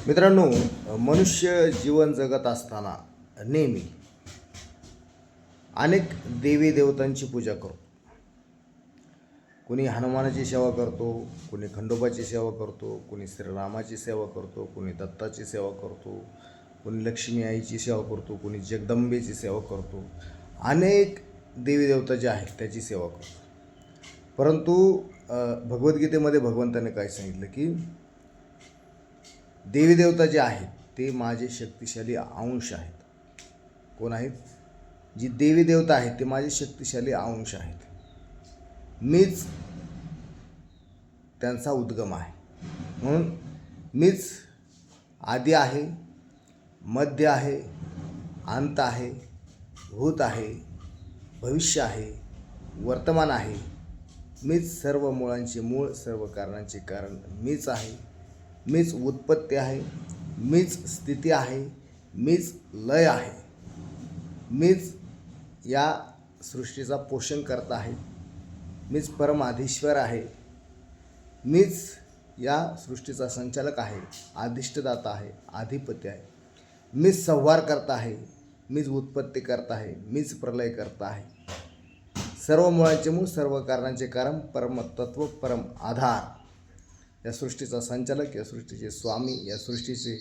मित्रांनो, मनुष्य जीवन जगत असताना नेहमी अनेक देवी देवतांची पूजा करतो. कोणी हनुमानाची सेवा करतो, कोणी खंडोबाची सेवा करतो, कोणी श्रीरामाची सेवा करतो, कोणी दत्ताची सेवा करतो, कोणी लक्ष्मी आईची सेवा करतो, कोणी जगदंबेची सेवा करतो. अनेक देवी देवता जे आहेत त्याची सेवा करतो. परंतु भगवद्गीतेमध्ये भगवंताने काय सांगितलं की देवी देवता जे आहेत ते माझे शक्तिशाली अंश आहेत. कोण आहेत? जी देवी देवता आहेत ते माझे शक्तिशाली अंश आहेत. मीच त्यांचा उद्गम आहे. म्हणून मीच आदी आहे, मध्य आहे, अंत आहे, भूत आहे, भविष्य आहे, वर्तमान आहे. मीच सर्व मुळांचे मूळ, सर्व कारणांचे कारण मीच आहे. मीच उत्पत्ती आहे, मीच स्थिती आहे, मीच लय आहे. मीच या सृष्टीचा पोषण करता आहे. मीच परमाधीश्वर आहे. मीच या सृष्टीचा संचालक आहे, अधिष्ठदाता आहे, अधिपती आहे. मीच संहार करता आहे, मीच उत्पत्ती करता आहे, मीच प्रलय करता आहे. सर्व मुळांचे मूळ, सर्व कारणांचे कारण, परमतत्व, परम आधार, या सृष्टीचा संचालक, या सृष्टीचे स्वामी, या सृष्टीचे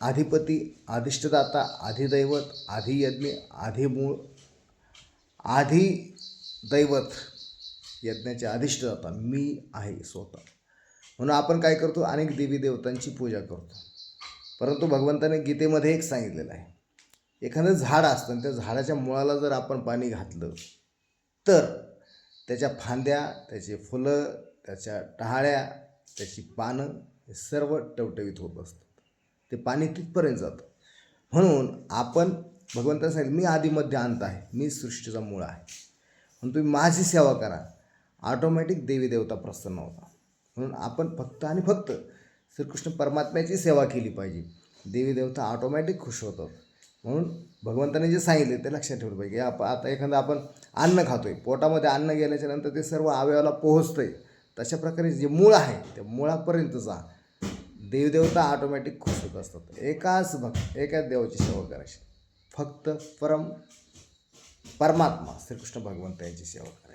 अधिपती, अधिष्ठदाता, अधिदैवत, अधियज्ञ, अधिमूळ, अधिदैवत, यज्ञाचे अधिष्ठदाता मी आहे स्वतः. म्हणून आपण काय करतो? अनेक देवी देवतांची पूजा करतो. परंतु भगवंताने गीतेमध्ये एक सांगितलेलं आहे, एखादं झाड असतं आणि त्या झाडाच्या मुळाला जर आपण पाणी घातलं तर त्याच्या फांद्या, त्याची फुलं, त्याच्या टहाळ्या, त्याची पानं हे सर्व टवटवीत होत असतात. ते पाणी तिथपर्यंत जातं. म्हणून आपण भगवंताने सांगितलं मी आदिमध्ये अंत आहे, मी सृष्टीचा मूळ आहे. म्हणून तुम्ही माझी सेवा करा. ऑटोमॅटिक देवी देवता प्रसन्न होता. म्हणून आपण फक्त आणि फक्त श्रीकृष्ण परमात्म्याची सेवा केली पाहिजे. देवी देवता ऑटोमॅटिक खुश होतात. म्हणून भगवंताने जे सांगितले ते लक्षात ठेवलं पाहिजे. आता एखादं आपण अन्न खातोय, पोटामध्ये अन्न गेल्याच्या नंतर ते सर्व अवयवाला पोहोचतं आहे. तशा प्रकारे जे मूळ आहे त्या मुळापर्यंत जा. देवदेवता ऑटोमॅटिक खुश होत असतात. एकाच देवाची सेवा करायची. फक्त परमात्मा श्रीकृष्ण भगवंत यांची सेवा करा.